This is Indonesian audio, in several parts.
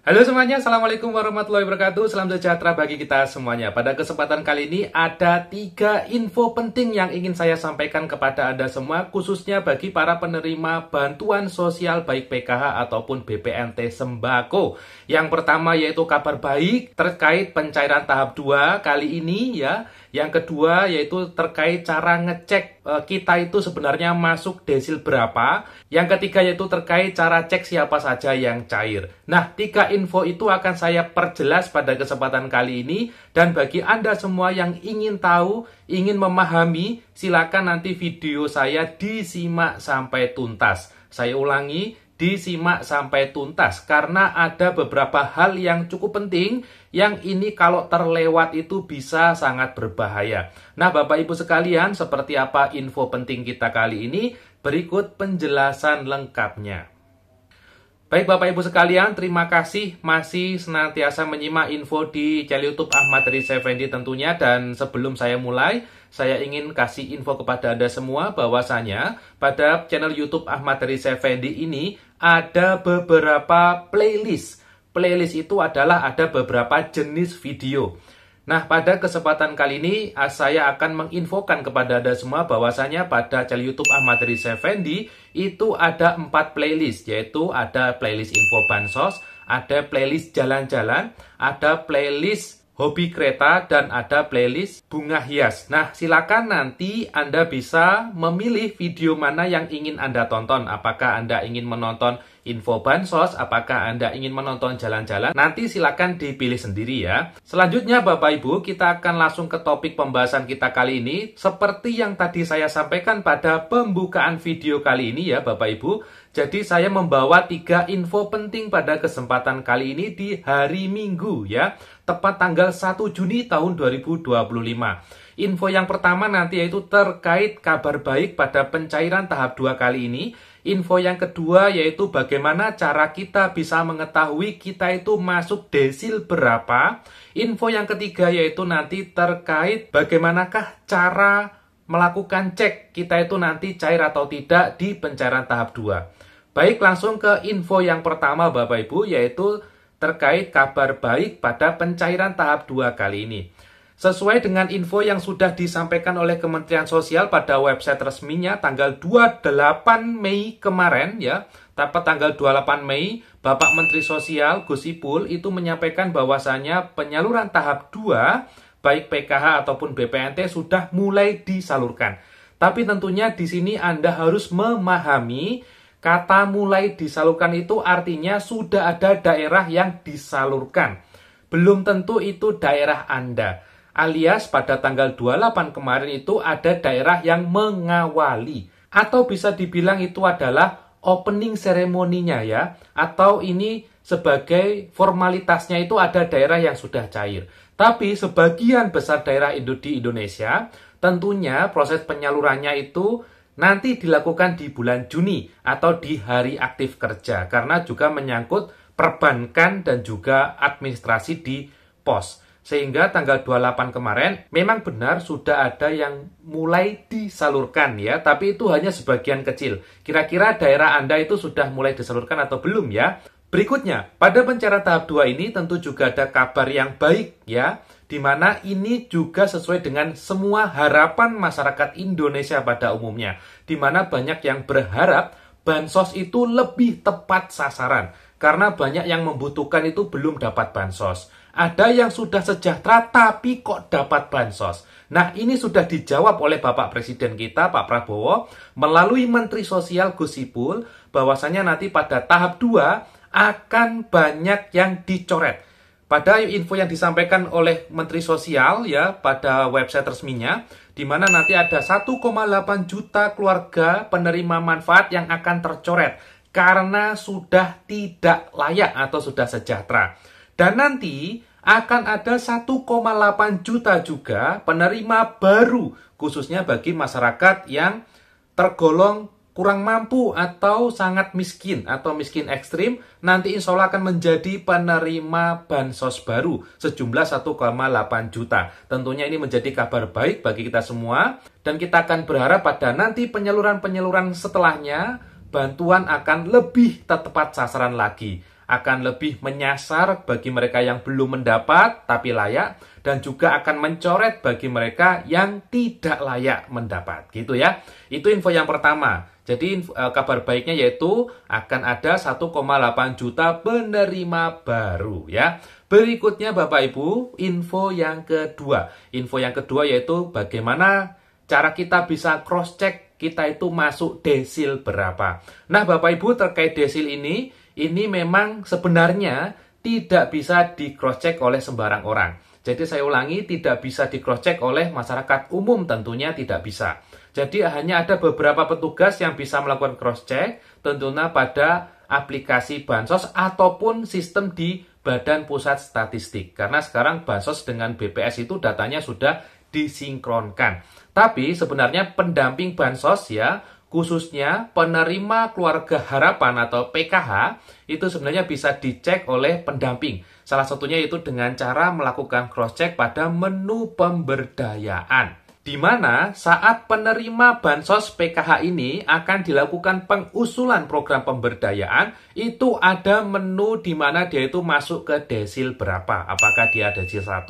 Halo semuanya, Assalamualaikum warahmatullahi wabarakatuh. Salam sejahtera bagi kita semuanya. Pada kesempatan kali ini ada 3 info penting yang ingin saya sampaikan kepada Anda semua, khususnya bagi para penerima bantuan sosial baik PKH ataupun BPNT Sembako. Yang pertama yaitu kabar baik terkait pencairan tahap 2 kali ini ya. Yang kedua yaitu terkait cara ngecek kita itu sebenarnya masuk desil berapa. Yang ketiga yaitu terkait cara cek siapa saja yang cair. Nah, 3 info itu akan saya perjelas pada kesempatan kali ini. Dan bagi Anda semua yang ingin tahu, ingin memahami, silakan nanti video saya disimak sampai tuntas. Saya ulangi, disimak sampai tuntas karena ada beberapa hal yang cukup penting yang ini kalau terlewat itu bisa sangat berbahaya. Nah, Bapak Ibu sekalian, seperti apa info penting kita kali ini? Berikut penjelasan lengkapnya. Baik Bapak Ibu sekalian, terima kasih masih senantiasa menyimak info di channel YouTube Ahmad Riza Effendi tentunya. Dan sebelum saya mulai, saya ingin kasih info kepada Anda semua bahwasanya pada channel YouTube Ahmad Riza Effendi ini ada beberapa playlist. Playlist itu adalah ada beberapa jenis video. Nah, pada kesempatan kali ini saya akan menginfokan kepada Anda semua bahwasanya pada channel YouTube Ahmad Riza Effendi itu ada 4 playlist, yaitu ada playlist info bansos, ada playlist jalan-jalan, ada playlist hobi kereta, dan ada playlist bunga hias. Nah, silakan nanti Anda bisa memilih video mana yang ingin Anda tonton. Apakah Anda ingin menonton info bansos, apakah Anda ingin menonton jalan-jalan, nanti silakan dipilih sendiri ya. Selanjutnya Bapak Ibu, kita akan langsung ke topik pembahasan kita kali ini. Seperti yang tadi saya sampaikan pada pembukaan video kali ini ya Bapak Ibu. Jadi saya membawa 3 info penting pada kesempatan kali ini di hari Minggu ya. Tepat tanggal 1 Juni tahun 2025. Info yang pertama nanti yaitu terkait kabar baik pada pencairan tahap 2 kali ini. Info yang kedua yaitu bagaimana cara kita bisa mengetahui kita itu masuk desil berapa. Info yang ketiga yaitu nanti terkait bagaimanakah cara melakukan cek kita itu nanti cair atau tidak di pencairan tahap 2. Baik, langsung ke info yang pertama Bapak Ibu, yaitu terkait kabar baik pada pencairan tahap 2 kali ini. Sesuai dengan info yang sudah disampaikan oleh Kementerian Sosial pada website resminya tanggal 28 Mei kemarin ya, tepat tanggal 28 Mei, Bapak Menteri Sosial Gus Ipul itu menyampaikan bahwasanya penyaluran tahap 2 baik PKH ataupun BPNT sudah mulai disalurkan. Tapi tentunya di sini Anda harus memahami kata mulai disalurkan itu artinya sudah ada daerah yang disalurkan. Belum tentu itu daerah Anda. Alias pada tanggal 28 kemarin itu ada daerah yang mengawali. Atau bisa dibilang itu adalah opening seremoninya ya. Atau ini sebagai formalitasnya itu ada daerah yang sudah cair. Tapi sebagian besar daerah di Indonesia tentunya proses penyalurannya itu nanti dilakukan di bulan Juni atau di hari aktif kerja karena juga menyangkut perbankan dan juga administrasi di pos. Sehingga tanggal 28 kemarin memang benar sudah ada yang mulai disalurkan ya, tapi itu hanya sebagian kecil. Kira-kira daerah Anda itu sudah mulai disalurkan atau belum ya? Berikutnya, pada pencairan tahap 2 ini tentu juga ada kabar yang baik ya, di mana ini juga sesuai dengan semua harapan masyarakat Indonesia pada umumnya. Di mana banyak yang berharap bansos itu lebih tepat sasaran. Karena banyak yang membutuhkan itu belum dapat bansos. Ada yang sudah sejahtera tapi kok dapat bansos. Nah, ini sudah dijawab oleh Bapak Presiden kita, Pak Prabowo, melalui Menteri Sosial Gus Ipul, bahwasanya nanti pada tahap 2 akan banyak yang dicoret. Pada info yang disampaikan oleh Menteri Sosial ya pada website resminya, di mana nanti ada 1,8 juta keluarga penerima manfaat yang akan tercoret karena sudah tidak layak atau sudah sejahtera. Dan nanti akan ada 1,8 juta juga penerima baru, khususnya bagi masyarakat yang tergolong kurang mampu atau sangat miskin atau miskin ekstrim, nanti insya Allah akan menjadi penerima bansos baru sejumlah 1,8 juta. Tentunya ini menjadi kabar baik bagi kita semua dan kita akan berharap pada nanti penyaluran-penyaluran setelahnya bantuan akan lebih tepat sasaran lagi. akan lebih menyasar bagi mereka yang belum mendapat tapi layak, dan juga akan mencoret bagi mereka yang tidak layak mendapat, gitu ya. Itu info yang pertama. Jadi kabar baiknya yaitu akan ada 1,8 juta penerima baru ya. Berikutnya Bapak Ibu, info yang kedua. Info yang kedua yaitu bagaimana cara kita bisa cross-check kita itu masuk desil berapa. Nah Bapak Ibu, terkait desil ini memang sebenarnya tidak bisa di cross-check oleh sembarang orang. Jadi saya ulangi, tidak bisa di cross-check oleh masyarakat umum, tentunya tidak bisa. Jadi hanya ada beberapa petugas yang bisa melakukan cross-check, tentunya pada aplikasi Bansos ataupun sistem di Badan Pusat Statistik. Karena sekarang Bansos dengan BPS itu datanya sudah disinkronkan. Tapi sebenarnya pendamping Bansos ya, khususnya penerima keluarga harapan atau PKH, itu sebenarnya bisa dicek oleh pendamping. Salah satunya itu dengan cara melakukan cross-check pada menu pemberdayaan. Di mana saat penerima Bansos PKH ini akan dilakukan pengusulan program pemberdayaan, itu ada menu di mana dia itu masuk ke desil berapa. Apakah dia desil 1,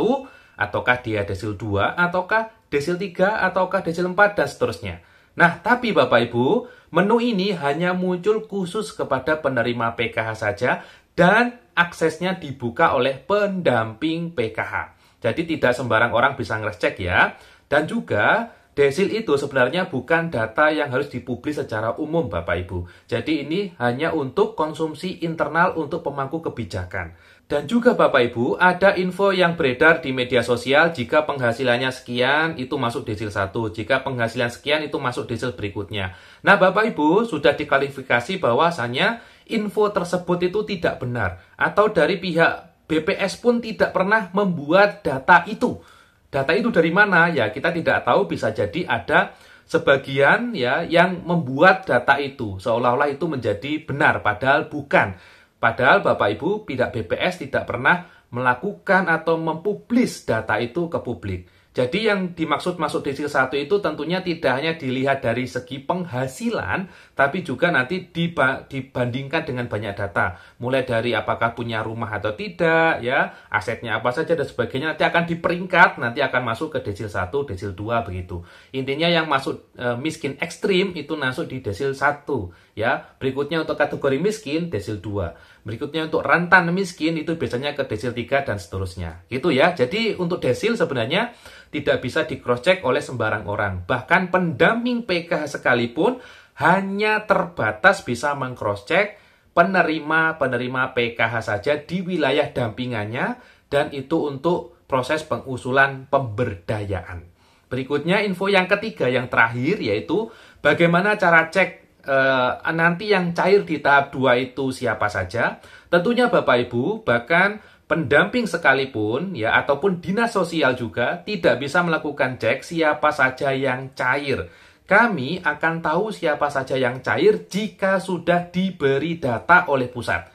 ataukah dia desil 2, ataukah desil 3, ataukah desil 4, dan seterusnya. Nah, tapi Bapak Ibu, menu ini hanya muncul khusus kepada penerima PKH saja dan aksesnya dibuka oleh pendamping PKH. Jadi tidak sembarang orang bisa ngecek ya. Dan juga desil itu sebenarnya bukan data yang harus dipublis secara umum Bapak Ibu. Jadi ini hanya untuk konsumsi internal untuk pemangku kebijakan. Dan juga Bapak Ibu, ada info yang beredar di media sosial, jika penghasilannya sekian itu masuk desil 1, jika penghasilan sekian itu masuk desil berikutnya. Nah Bapak Ibu, sudah diklarifikasi bahwasannya info tersebut itu tidak benar. Atau dari pihak BPS pun tidak pernah membuat data itu. Data itu dari mana? Ya kita tidak tahu, bisa jadi ada sebagian ya yang membuat data itu seolah-olah itu menjadi benar, padahal bukan. Padahal Bapak Ibu, pihak BPS tidak pernah melakukan atau mempublis data itu ke publik. Jadi yang dimaksud masuk desil 1 itu tentunya tidak hanya dilihat dari segi penghasilan, tapi juga nanti dibandingkan dengan banyak data. Mulai dari apakah punya rumah atau tidak, ya, asetnya apa saja dan sebagainya, nanti akan diperingkat, nanti akan masuk ke desil 1, desil 2 begitu. Intinya yang masuk miskin ekstrim itu masuk di desil 1, ya. Berikutnya untuk kategori miskin desil 2. Berikutnya untuk rentan miskin itu biasanya ke desil 3 dan seterusnya. Gitu ya. Jadi untuk desil sebenarnya tidak bisa di cross-check oleh sembarang orang. Bahkan pendamping PKH sekalipun hanya terbatas bisa meng-cross-check penerima PKH saja di wilayah dampingannya, dan itu untuk proses pengusulan pemberdayaan. Berikutnya info yang ketiga, yang terakhir, yaitu bagaimana cara cek nanti yang cair di tahap 2 itu siapa saja. Tentunya Bapak Ibu, bahkan pendamping sekalipun ya ataupun dinas sosial juga tidak bisa melakukan cek siapa saja yang cair. Kami akan tahu siapa saja yang cair jika sudah diberi data oleh pusat.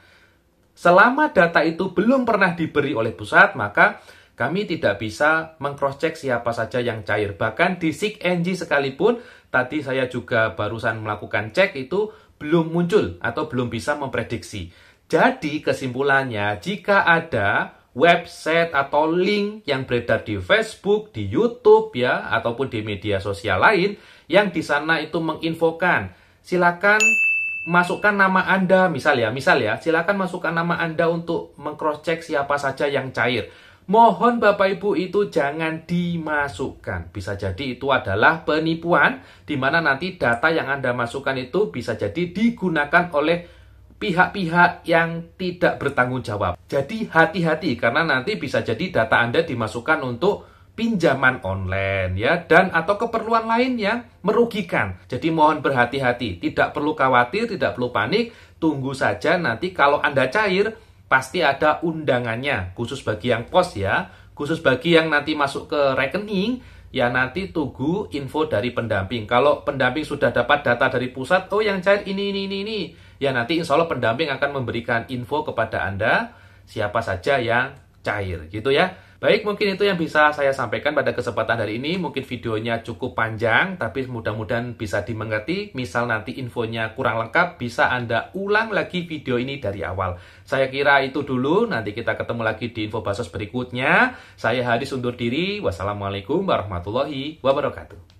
Selama data itu belum pernah diberi oleh pusat, maka kami tidak bisa meng-cross-check siapa saja yang cair. Bahkan di SIG-NG sekalipun, tadi saya juga barusan melakukan cek, itu belum muncul atau belum bisa memprediksi. Jadi kesimpulannya, jika ada website atau link yang beredar di Facebook, di YouTube ya, ataupun di media sosial lain yang di sana itu menginfokan, silakan masukkan nama Anda, misal ya, silakan masukkan nama Anda untuk meng-cross-check siapa saja yang cair. Mohon Bapak Ibu itu jangan dimasukkan. Bisa jadi itu adalah penipuan, di mana nanti data yang Anda masukkan itu bisa jadi digunakan oleh pihak-pihak yang tidak bertanggung jawab. Jadi hati-hati, karena nanti bisa jadi data Anda dimasukkan untuk pinjaman online ya, dan atau keperluan lain yang merugikan. Jadi mohon berhati-hati, tidak perlu khawatir, tidak perlu panik, tunggu saja nanti kalau Anda cair pasti ada undangannya, khusus bagi yang pos ya, khusus bagi yang nanti masuk ke rekening ya, nanti tunggu info dari pendamping. Kalau pendamping sudah dapat data dari pusat, oh yang cair ini, ya nanti insya Allah pendamping akan memberikan info kepada Anda siapa saja yang cair gitu ya. Baik, mungkin itu yang bisa saya sampaikan pada kesempatan hari ini. Mungkin videonya cukup panjang, tapi mudah-mudahan bisa dimengerti. Misal nanti infonya kurang lengkap, bisa Anda ulang lagi video ini dari awal. Saya kira itu dulu, nanti kita ketemu lagi di info Basos berikutnya. Saya Haris undur diri. Wassalamualaikum warahmatullahi wabarakatuh.